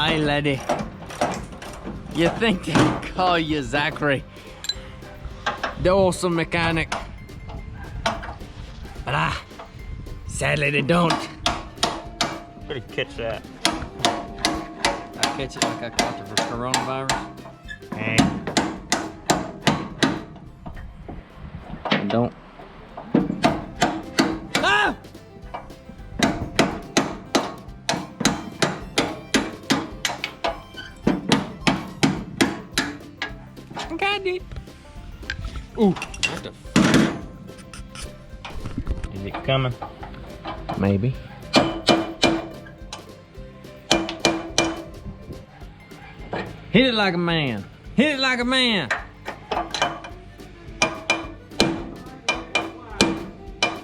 Hey, lady. You think they call you Zachary, the awesome mechanic? But sadly they don't. Where did you catch that? I catch it like I caught the coronavirus. Hey. I don't. Ah! Got it. Ooh, what the? Is it coming? Maybe. Hit it like a man. Hit it like a man.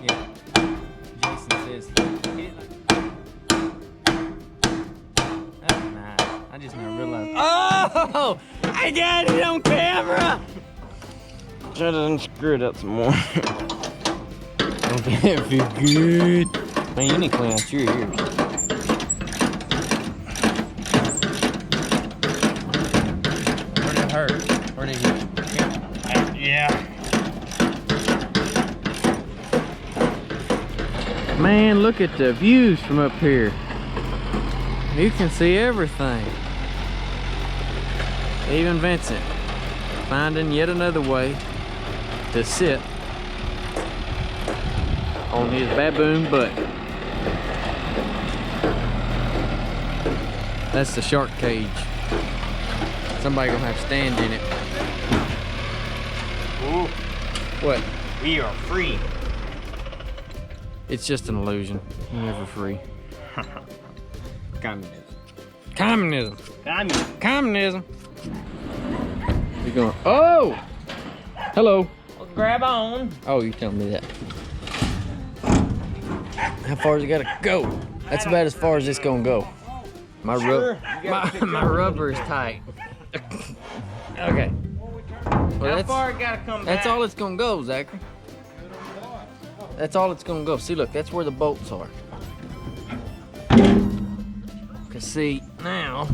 Yeah. Jason says, hit it like. That's nice. I just never realized. Oh! I got it on camera! Try to unscrew it up some more. Okay, it feels good. Man, you need to clean out your ears. Where'd it hurt? Where'd it hit? Yeah. Man, look at the views from up here. You can see everything. Even Vincent finding yet another way to sit on his baboon butt. That's the shark cage. Somebody gonna have to stand in it. Ooh, What? we are free. It's just an illusion. You're never free. Communism. Communism. Communism. Communism. You're going, oh! Hello. Well, grab on. Oh, you telling me that. How far does it gotta go? That's about as far as it's gonna go. My Sure. my rubber is tight. Okay. Well, How far it gotta come back? that's all it's gonna go, Zachary. That's all it's gonna go. See, look, that's where the bolts are. Cause see, now,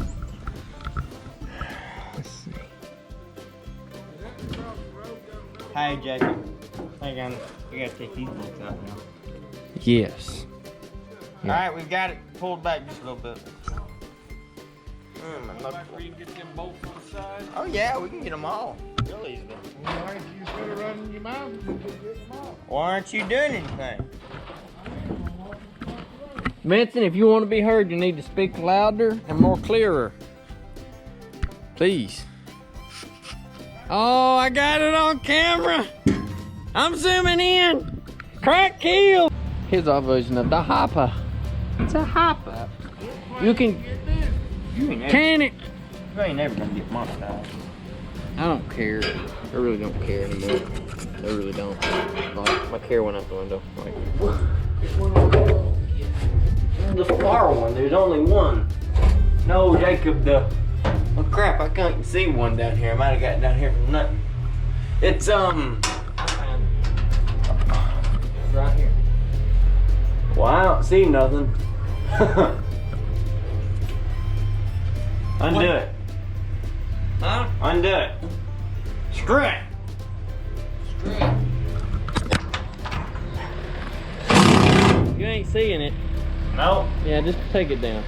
let's see. Hey, Jacob. Hang on. We gotta take these bolts out now. Yes. Yeah. Alright, we've got it pulled back just a little bit. Where you can get them bolts on the side. Oh, yeah, we can get them all. Real easily. Why don't you put it running your mouth and you can get them all? Why aren't you doing anything? Vincent, if you want to be heard, you need to speak louder and more clearer. Please. Oh, I got it on camera. I'm zooming in. Crack kill. Here's our version of the Hoppa. It's a Hoppa. You can You ain't never, can it. you ain't never gonna get monetized. I don't care. I really don't care anymore. I really don't. Like, my care went out the window. Like, The far one, there's only one. No, Jacob, oh crap, I can't see one down here. I might have got it down here from nothing. It's, right here. well, I don't see nothing. Undo What? it. Huh? Undo it. Screw it. You ain't seeing it. No. Yeah, just take it down.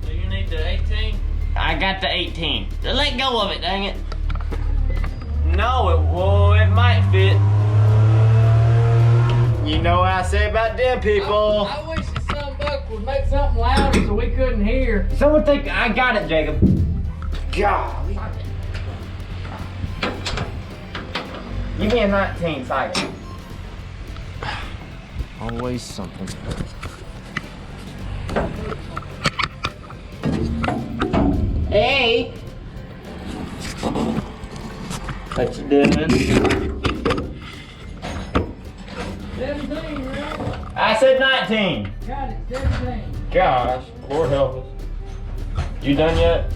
So you need the 18? I got the 18. Just let go of it, dang it. No, it might fit. You know what I say about dead people. I wish the son buck would make something louder so we couldn't hear. Someone think I got it, Jacob. Golly. Give me a 19 cycle. Always something. Hey. What you doing? 17, right? I said 19. Got it, 17. Gosh, Lord help us. You done yet?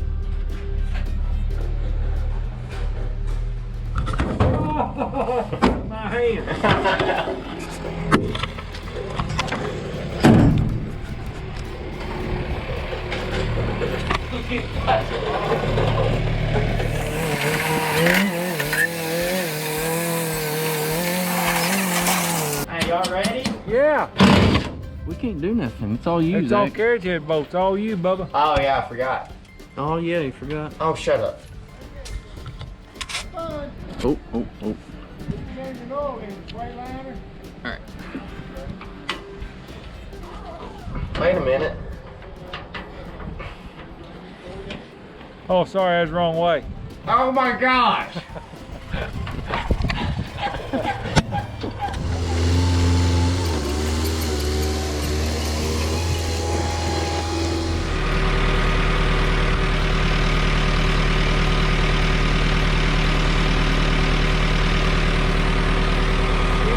My hand. Hey, y'all ready? Yeah. We can't do nothing. It's all you, It's all Zach. carriage head bolts. All you, Bubba. Oh yeah, I forgot. Oh yeah, you forgot. Oh, shut up. Oh. Changing oil in the spray liner. All right. Wait a minute. Oh, sorry, I was the wrong way. Oh my gosh. You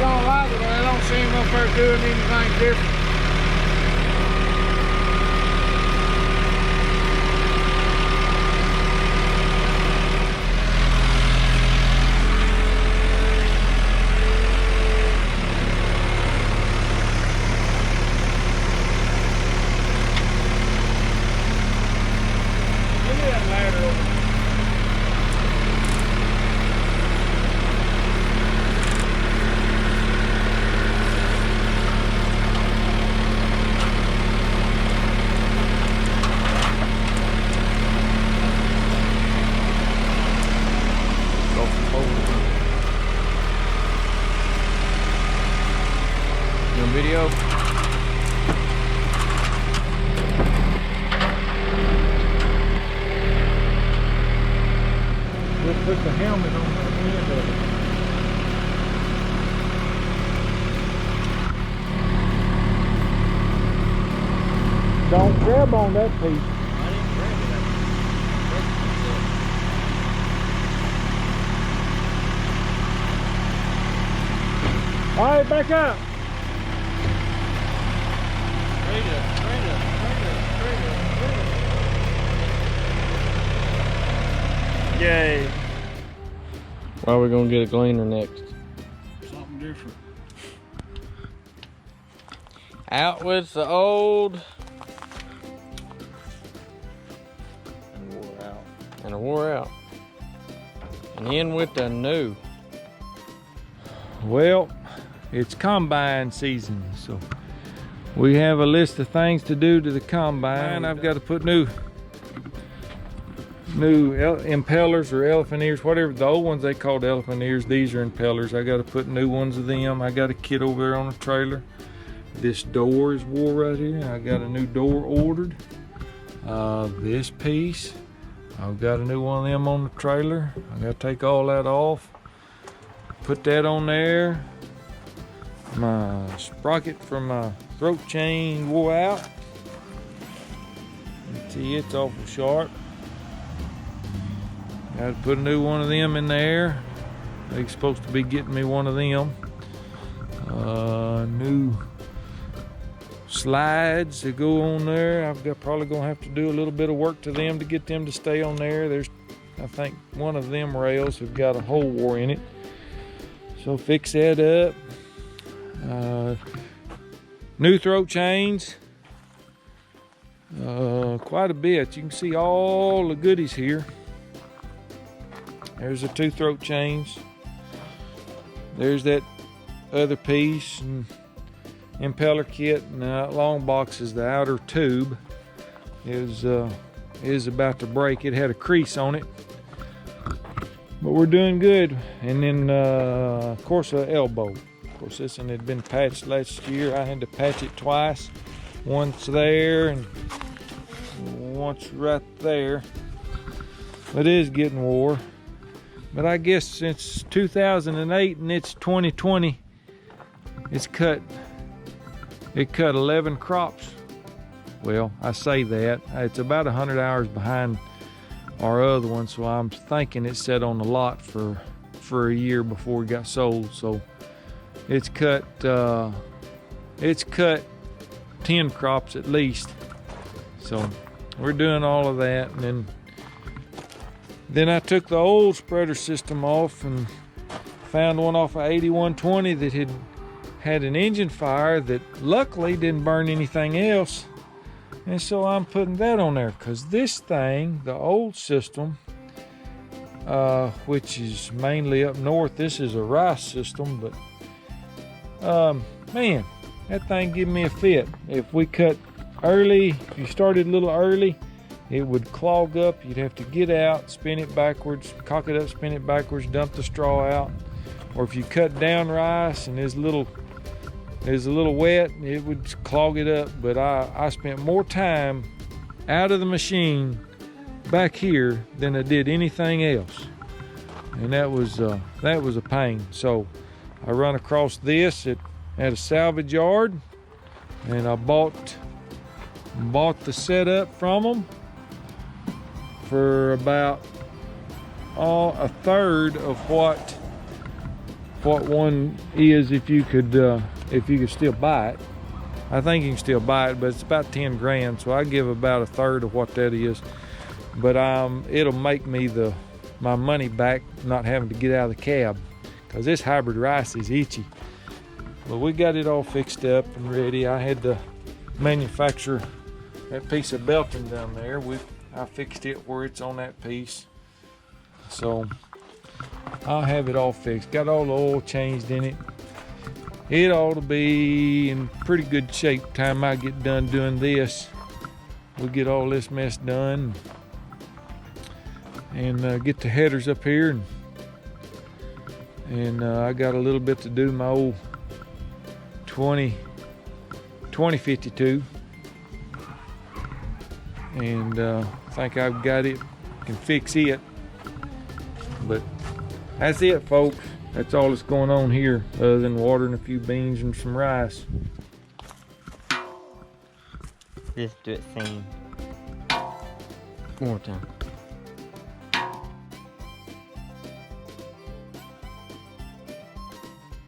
don't like it, I don't see him up there doing anything different. Look at that ladder over there. You on video? We'll put the helmet on the end of it. Don't grab on that piece. All right, back up. Yay. Why are we gonna get a gleaner next? Something different. Out with the old and wore out. And in with the new. Well, it's combine season, so we have a list of things to do to the combine. I've got to put new impellers or elephant ears, whatever. The old ones they called elephant ears, these are impellers. I got to put new ones of them. I got a kit over there on the trailer. This door is wore right here. I got a new door ordered. This piece, I've got a new one of them on the trailer. I got to take all that off, put that on there. My sprocket from my throat chain wore out. You can see it's awful sharp. Got to put a new one of them in there. They're supposed to be getting me one of them. New slides that go on there. I've got probably gonna have to do a little bit of work to them to get them to stay on there. There's, I think, one of them rails have got a hole wore in it. So fix that up. New throat chains. Quite a bit. You can see all the goodies here. There's the two throat chains. There's that other piece and impeller kit, and that long box is the outer tube. Is about to break. It had a crease on it, but we're doing good. And then of course an elbow. Of course this one had been patched last year. I had to patch it twice. Once there and once right there. It is getting wore. But I guess since 2008 and it's 2020, it cut 11 crops. Well, I say that. It's about 100 hours behind our other one, so I'm thinking it sat on the lot for a year before it got sold. So it's cut 10 crops at least. So we're doing all of that, and then I took the old spreader system off and found one off of 8120 that had an engine fire that luckily didn't burn anything else. And so I'm putting that on there because this thing, the old system, which is mainly up north, this is a rice system, but man, that thing give me a fit. If we cut early, if you started a little early, it would clog up. You'd have to get out, spin it backwards, cock it up, spin it backwards, dump the straw out. Or if you cut down rice and it's a little wet, it would clog it up. But I spent more time out of the machine back here than I did anything else, and that was a pain. So I run across this at a salvage yard, and I bought the setup from them for about a third of what one is if you could still buy it. I think you can still buy it, but it's about 10 grand, so I give about a third of what that is. But it'll make me my money back not having to get out of the cab, because this hybrid rice is itchy. But we got it all fixed up and ready. I had to manufacture that piece of belting down there. I fixed it where it's on that piece, so I'll have it all fixed. Got all the oil changed in it. It ought to be in pretty good shape time I get done doing this. We'll get all this mess done and get the headers up here, and I got a little bit to do my old 2052, and I think I've got it, can fix it. But that's it, folks. That's all that's going on here, other than watering a few beans and some rice. Just do it same. One more time.